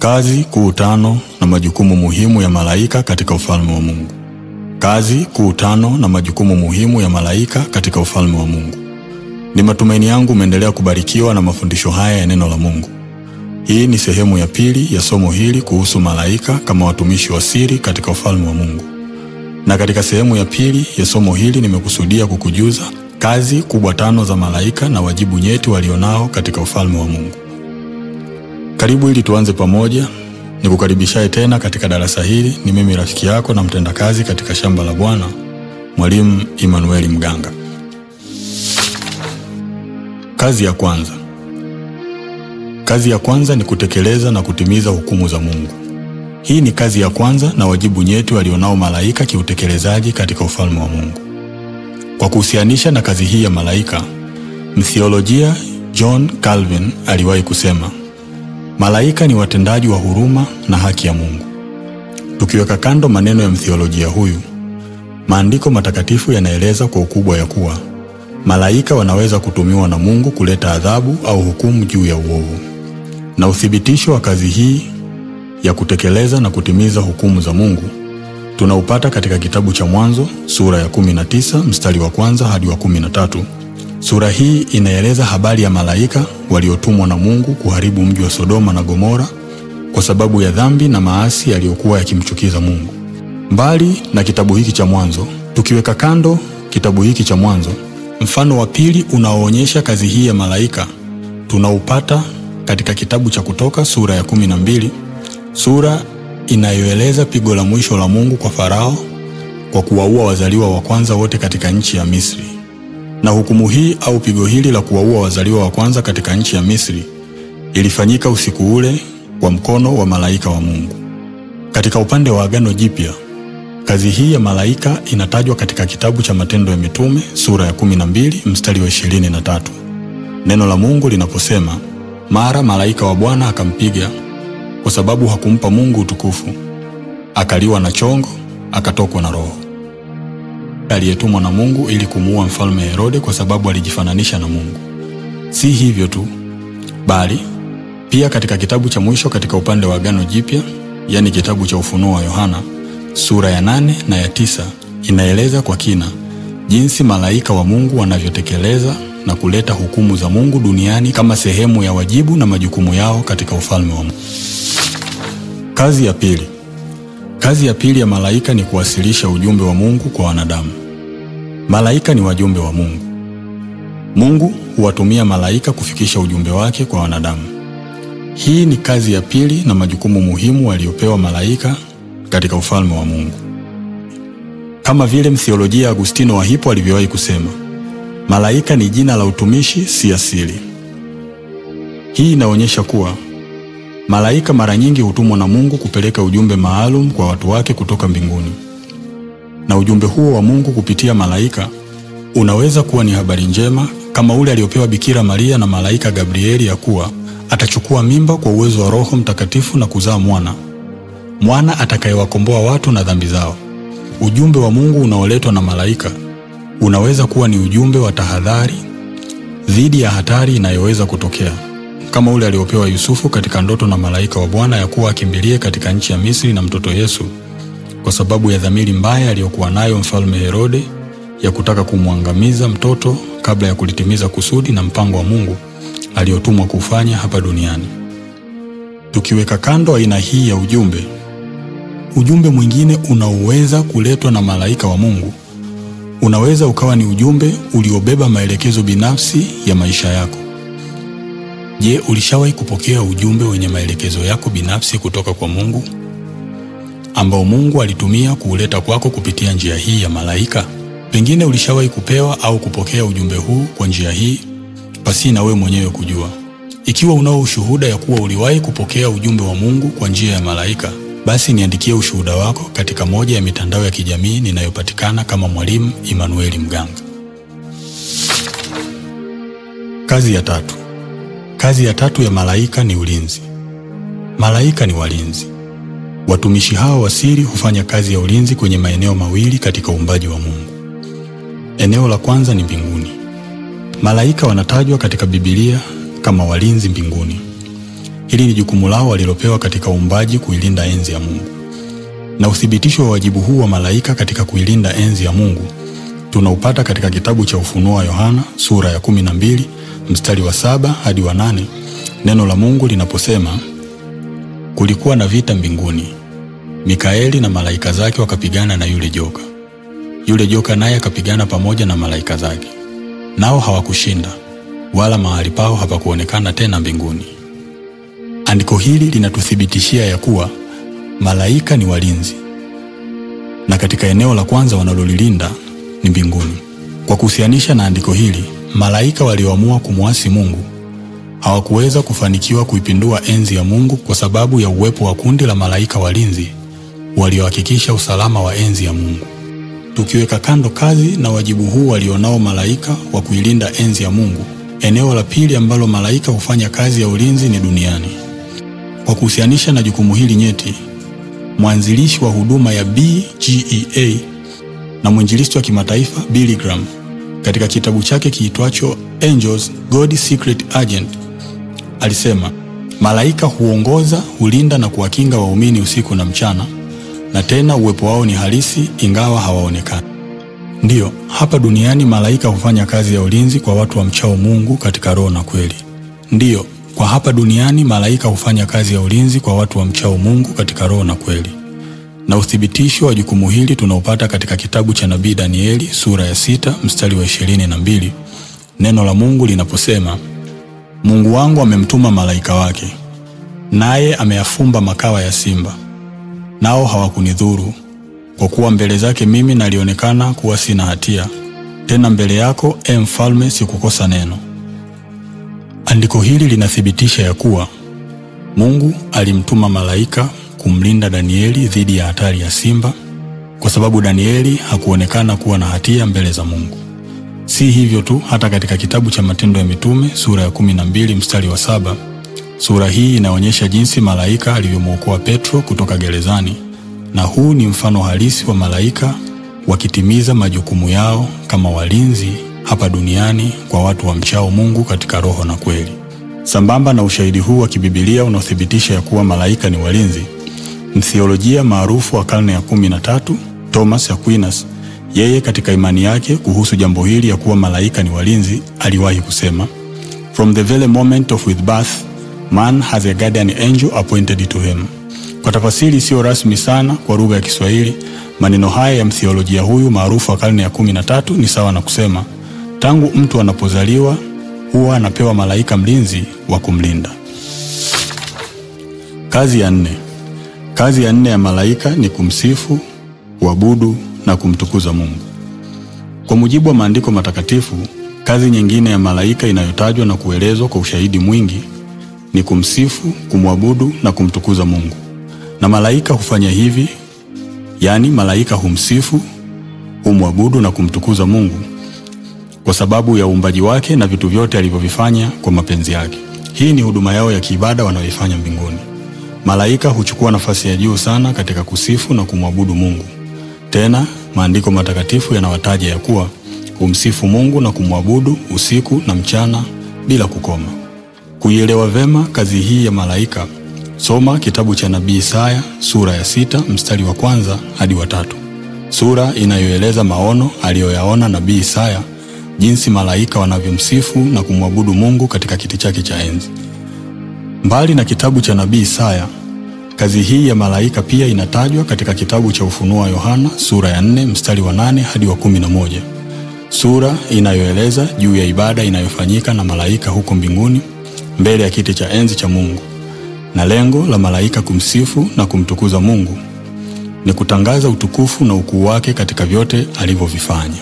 Kazi kuu 5 na majukumu muhimu ya malaika katika ufalme wa Mungu. Kazi kuu 5 na majukumu muhimu ya malaika katika ufalme wa Mungu. Ni matumaini yangu umeendelea kubarikiwa na mafundisho haya ya neno la Mungu. Hii ni sehemu ya pili ya somo hili kuhusu malaika kama watumishi wa siri katika ufalme wa Mungu. Na katika sehemu ya pili ya somo hili nimekusudia kukujuza kazi kubwa 5 za malaika na wajibu nyeti walionao katika ufalme wa Mungu. Karibu ili tuanze pamoja. Nikukaribishaye tena katika darasa hili ni mimi rafiki yako na mtendakazi katika shamba la Bwana, Mwalimu Emmanuel Mganga. Kazi ya kwanza. Kazi ya kwanza ni kutekeleza na kutimiza hukumu za Mungu. Hii ni kazi ya kwanza na wajibu nyeti walionao malaika kiutekelezaji katika ufalme wa Mungu. Kwa kuhusianisha na kazi hii ya malaika, mtheolojia John Calvin aliwahi kusema, malaika ni watendaji wa huruma na haki ya Mungu. Tukiweka kando maneno ya mtheolojia huyu, maandiko matakatifu yanaeleza kwa ukubwa ya kuwa malaika wanaweza kutumiwa na Mungu kuleta adhabu au hukumu juu ya uovu. Na uthibitisho wa kazi hii ya kutekeleza na kutimiza hukumu za Mungu tunaupata katika kitabu cha Mwanzo sura ya 19 mstari wa 1 hadi wa 13. Sura hii inaeleza habari ya malaika waliotumwa na Mungu kuharibu mji wa Sodoma na Gomora kwa sababu ya dhambi na maasi yaliyokuwa yakimchukiza Mungu. Mbali na kitabu hiki cha Mwanzo, tukiweka kando kitabu hiki cha Mwanzo, mfano wa pili unaoonyesha kazi hii ya malaika tunaupata katika kitabu cha Kutoka sura ya 12, sura inayoeleza pigo la mwisho la Mungu kwa Farao kwa kuwaua wazaliwa wa kwanza wote katika nchi ya Misri. Na hukumu hii au pigo hili la kuwaua wazaliwa wa kwanza katika nchi ya Misri ilifanyika usiku ule kwa mkono wa malaika wa Mungu. Katika upande wa Agano Jipya, kazi hii ya malaika inatajwa katika kitabu cha Matendo ya Mitume sura ya 12 mstari wa 23. Neno la Mungu linaposema, mara malaika wa Bwana akampiga kwa sababu hakumpa Mungu utukufu, akaliwa na chongo, akatokwa na roho. Aliyetumwa na Mungu ili kumuua mfalme Herode kwa sababu alijifananisha na Mungu. Si hivyo tu, bali pia katika kitabu cha mwisho katika upande wa Agano Jipya, yani kitabu cha Ufunuo wa Yohana sura ya 8 na ya 9, inaeleza kwa kina jinsi malaika wa Mungu wanavyotekeleza na kuleta hukumu za Mungu duniani kama sehemu ya wajibu na majukumu yao katika ufalme wa Mungu. Kazi ya pili. Kazi ya pili ya malaika ni kuwasilisha ujumbe wa Mungu kwa wanadamu. Malaika ni wajumbe wa Mungu. Mungu huwatumia malaika kufikisha ujumbe wake kwa wanadamu. Hii ni kazi ya pili na majukumu muhimu waliopewa malaika katika ufalme wa Mungu. Kama vile mtheolojia Agustino wa Hippo alivyowahi kusema, malaika ni jina la utumishi, si asili. Hii inaonyesha kuwa malaika mara nyingi hutumwa na Mungu kupeleka ujumbe maalum kwa watu wake kutoka mbinguni. Na ujumbe huo wa Mungu kupitia malaika unaweza kuwa ni habari njema kama ule aliopewa Bikira Maria na malaika Gabrieli ya kuwa atachukua mimba kwa uwezo wa Roho Mtakatifu na kuzaa mwana atakayewakomboa watu na dhambi zao. Ujumbe wa Mungu unaoletwa na malaika unaweza kuwa ni ujumbe wa tahadhari dhidi ya hatari inayoweza kutokea, kama ule aliopewa Yusufu katika ndoto na malaika wa Bwana ya kuwa akimbilie katika nchi ya Misri na mtoto Yesu kwa sababu ya dhamiri mbaya aliyokuwa nayo mfalme Herode ya kutaka kumwangamiza mtoto kabla ya kulitimiza kusudi na mpango wa Mungu aliotumwa kufanya hapa duniani. Tukiweka kando aina hii ya ujumbe mwingine unaoweza kuletwa na malaika wa Mungu unaweza ukawa ni ujumbe uliobeba maelekezo binafsi ya maisha yako. Je, ulishawahi kupokea ujumbe wenye maelekezo yako binafsi kutoka kwa Mungu ambao Mungu alitumia kuuleta kwako kupitia njia hii ya malaika? Pengine ulishawahi kupewa au kupokea ujumbe huu kwa njia hii pasi na wewe mwenyewe kujua. Ikiwa unao ushuhuda ya kuwa uliwahi kupokea ujumbe wa Mungu kwa njia ya malaika, basi niandikie ushuhuda wako katika moja ya mitandao ya kijamii ninayopatikana kama Mwalimu Emmanuel Mganga. Kazi ya tatu. Kazi ya tatu ya malaika ni ulinzi. Malaika ni walinzi. Watumishi hao wa siri hufanya kazi ya ulinzi kwenye maeneo mawili katika uumbaji wa Mungu. Eneo la kwanza ni mbinguni. Malaika wanatajwa katika Biblia kama walinzi mbinguni. Hili ni jukumu lao walilopewa katika uumbaji, kuilinda enzi ya Mungu. Na uthibitisho wa wajibu huu wa malaika katika kuilinda enzi ya Mungu tunaupata katika kitabu cha Ufunuo wa Yohana sura ya 12 mstari wa 7 hadi wa 8. Neno la Mungu linaposema, kulikuwa na vita mbinguni. Mikaeli na malaika zake wakapigana na yule joka. Yule joka naye akapigana pamoja na malaika zake. Nao hawakushinda, wala mahali pao hapakuonekana tena mbinguni. Andiko hili linatuthibitishia ya kuwa malaika ni walinzi, na katika eneo la kwanza wanalolilinda ni mbinguni. Kwa kuhusianisha na andiko hili, malaika walioamua kumwasi Mungu hawakuweza kufanikiwa kuipindua enzi ya Mungu kwa sababu ya uwepo wa kundi la malaika walinzi waliohakikisha usalama wa enzi ya Mungu. Tukiweka kando kazi na wajibu huu walionao malaika wa kuilinda enzi ya Mungu, eneo la pili ambalo malaika hufanya kazi ya ulinzi ni duniani. Kwa kuhusianisha na jukumu hili nyeti, mwanzilishi wa huduma ya BGEA na mwinjilisti wa kimataifa Billy Graham katika kitabu chake kiitwacho Angels, God's Secret Agent alisema, malaika huongoza, hulinda na kuwakinga waumini usiku na mchana, na tena uwepo wao ni halisi ingawa hawaonekani. Ndiyo, hapa duniani malaika hufanya kazi ya ulinzi kwa watu wamchao Mungu katika roho na kweli. Ndiyo, kwa hapa duniani malaika hufanya kazi ya ulinzi kwa watu wamchao Mungu katika roho na kweli. Na uthibitisho wa jukumu hili tunaupata katika kitabu cha nabii Danieli sura ya 6 mstari wa 22. Neno la Mungu linaposema, Mungu wangu amemtuma malaika wake, naye ameyafumba makawa ya simba, nao hawakunidhuru, kwa kuwa mbele zake mimi nalionekana kuwa sina hatia, tena mbele yako, mfalme, sikukosa neno. Andiko hili linathibitisha ya kuwa Mungu alimtuma malaika kumlinda Danieli dhidi ya hatari ya simba, kwa sababu Danieli hakuonekana kuwa na hatia mbele za Mungu. Si hivyo tu, hata katika kitabu cha Matendo ya Mitume sura ya 12 mstari wa 7, sura hii inaonyesha jinsi malaika alivyomwokoa Petro kutoka gerezani, na huu ni mfano halisi wa malaika wakitimiza majukumu yao kama walinzi hapa duniani kwa watu wamchao Mungu katika roho na kweli. Sambamba na ushahidi huu wa kibibilia unaothibitisha ya kuwa malaika ni walinzi, mtheolojia maarufu wa karne ya 13 Thomas Aquinas, yeye katika imani yake kuhusu jambo hili ya kuwa malaika ni walinzi, aliwahi kusema, From the very moment of his birth, man has a guardian angel appointed to him. Kwa tafasiri sio rasmi sana kwa lugha ya Kiswahili, maneno haya ya mtheolojia huyu maarufu wa karne ya 13 ni sawa na kusema, tangu mtu anapozaliwa huwa anapewa malaika mlinzi wa kumlinda. Kazi ya 4. Kazi ya 4 ya malaika ni kumsifu, kuabudu na kumtukuza Mungu. Kwa mujibu wa maandiko matakatifu, kazi nyingine ya malaika inayotajwa na kuelezwa kwa ushahidi mwingi ni kumsifu, kumwabudu na kumtukuza Mungu. Na malaika hufanya hivi, yani malaika humsifu, humwabudu na kumtukuza Mungu kwa sababu ya uumbaji wake na vitu vyote alivyovifanya kwa mapenzi yake. Hii ni huduma yao ya kiibada wanayoifanya mbinguni. Malaika huchukua nafasi ya juu sana katika kusifu na kumwabudu Mungu. Tena maandiko matakatifu yanawataja ya kuwa humsifu Mungu na kumwabudu usiku na mchana bila kukoma. Kuielewa vema kazi hii ya malaika, soma kitabu cha nabii Isaya sura ya 6 mstari wa 1 hadi wa 3. Sura inayoeleza maono aliyoyaona nabii Isaya, jinsi malaika wanavyomsifu na kumwabudu Mungu katika kiti chake cha enzi. Mbali na kitabu cha nabii Isaya, kazi hii ya malaika pia inatajwa katika kitabu cha Ufunuo wa Yohana sura ya 4 mstari wa 8 hadi wa 11. Sura inayoeleza juu ya ibada inayofanyika na malaika huko mbinguni mbele ya kiti cha enzi cha Mungu. Na lengo la malaika kumsifu na kumtukuza Mungu ni kutangaza utukufu na ukuu wake katika vyote alivyovifanya.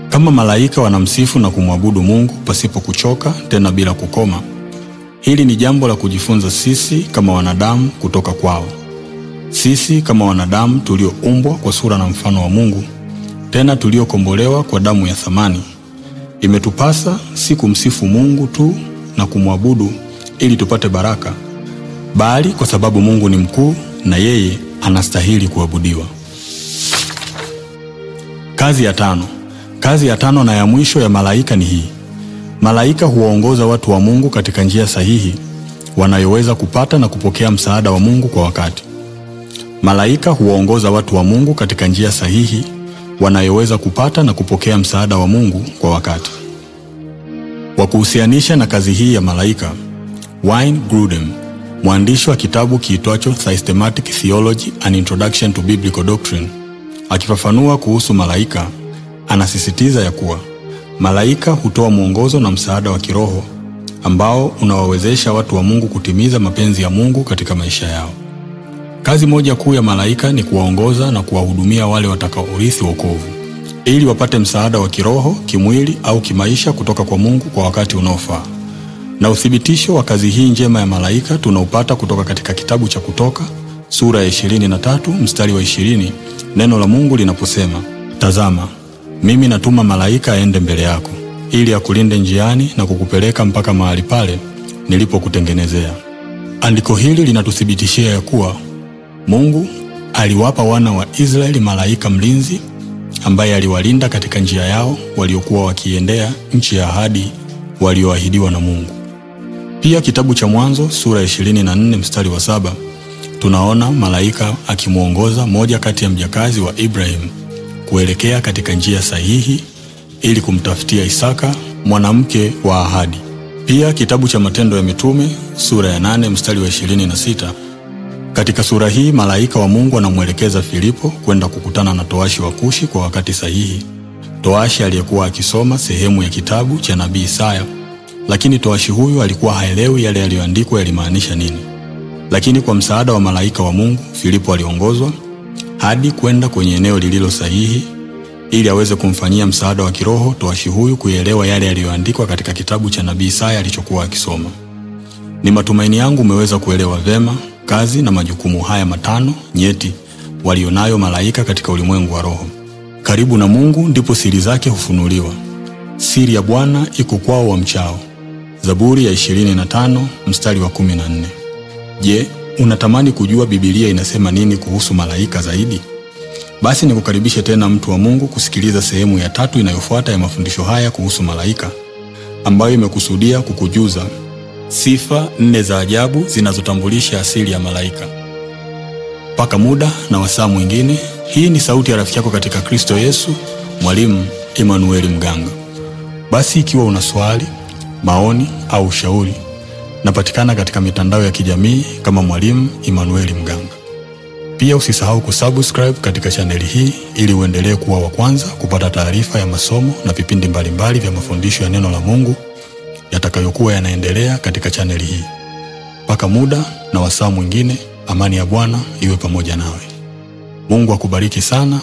Kama malaika wanamsifu na kumwabudu Mungu pasipo kuchoka tena bila kukoma, hili ni jambo la kujifunza sisi kama wanadamu kutoka kwao. Sisi kama wanadamu tulioumbwa kwa sura na mfano wa Mungu, tena tuliokombolewa kwa damu ya thamani, imetupasa si kumsifu Mungu tu na kumwabudu ili tupate baraka, bali kwa sababu Mungu ni mkuu na yeye anastahili kuabudiwa. Kazi ya 5. Kazi ya 5 na ya mwisho ya malaika ni hii. Malaika huwaongoza watu wa Mungu katika njia sahihi wanayoweza kupata na kupokea msaada wa Mungu kwa wakati. Malaika huwaongoza watu wa Mungu katika njia sahihi wanayoweza kupata na kupokea msaada wa Mungu kwa wakati. Kwa kuhusianisha na kazi hii ya malaika, Wayne Grudem, mwandishi wa kitabu kiitwacho Systematic Theology: An Introduction to Biblical Doctrine, akifafanua kuhusu malaika, anasisitiza ya kuwa malaika hutoa mwongozo na msaada wa kiroho ambao unawawezesha watu wa Mungu kutimiza mapenzi ya Mungu katika maisha yao. Kazi moja kuu ya malaika ni kuwaongoza na kuwahudumia wale watakaourithi wokovu, ili wapate msaada wa kiroho, kimwili au kimaisha kutoka kwa Mungu kwa wakati unaofaa. Na uthibitisho wa kazi hii njema ya malaika tunaupata kutoka katika kitabu cha Kutoka sura ya 23 mstari wa 20, neno la Mungu linaposema, "Tazama, mimi natuma malaika aende mbele yako, ili akulinde njiani na kukupeleka mpaka mahali pale nilipokutengenezea." Andiko hili linatuthibitishia ya kuwa Mungu aliwapa wana wa Israeli malaika mlinzi ambaye aliwalinda katika njia yao waliokuwa wakiendea nchi ya ahadi walioahidiwa na Mungu. Pia kitabu cha Mwanzo sura ya 24 mstari wa 7, tunaona malaika akimuongoza moja kati ya mjakazi wa Ibrahim kuelekea katika njia sahihi ili kumtafutia Isaka, mwanamke wa ahadi. Pia kitabu cha Matendo ya Mitume sura ya 8 mstari wa 26, katika sura hii malaika wa Mungu anamuelekeza Filipo kwenda kukutana na towashi wa Kushi kwa wakati sahihi. Towashi aliyekuwa akisoma sehemu ya kitabu cha nabii Isaya, lakini towashi huyu alikuwa haelewi yale yaliyoandikwa yalimaanisha nini. Lakini kwa msaada wa malaika wa Mungu, Filipo aliongozwa hadi kwenda kwenye eneo lililo sahihi ili aweze kumfanyia msaada wa kiroho towashi huyu kuelewa yale yaliyoandikwa katika kitabu cha nabii Isaya alichokuwa akisoma. Ni matumaini yangu umeweza kuelewa vema kazi na majukumu haya matano nyeti walionayo malaika katika ulimwengu wa roho. Karibu na Mungu ndipo siri zake hufunuliwa. Siri ya Bwana iko kwao wamchao. Zaburi ya 25 mstari wa 14. Je, unatamani kujua Biblia inasema nini kuhusu malaika zaidi? Basi nikukaribishe tena mtu wa Mungu kusikiliza sehemu ya 3 inayofuata ya mafundisho haya kuhusu malaika, ambayo imekusudia kukujuza sifa 4 za ajabu zinazotambulisha asili ya malaika. Paka muda na wasaa mwingine, hii ni sauti ya rafiki yako katika Kristo Yesu, Mwalimu Emmanuel Mganga. Basi ikiwa una swali, maoni au ushauri, napatikana katika mitandao ya kijamii kama Mwalimu Emmanuel Mganga. Pia usisahau kusubscribe katika chaneli hii ili uendelee kuwa wa kwanza kupata taarifa ya masomo na vipindi mbalimbali vya mafundisho ya neno la Mungu yatakayokuwa yanaendelea katika chaneli hii. Paka muda na wasaa mwingine, amani ya Bwana iwe pamoja nawe. Mungu akubariki sana.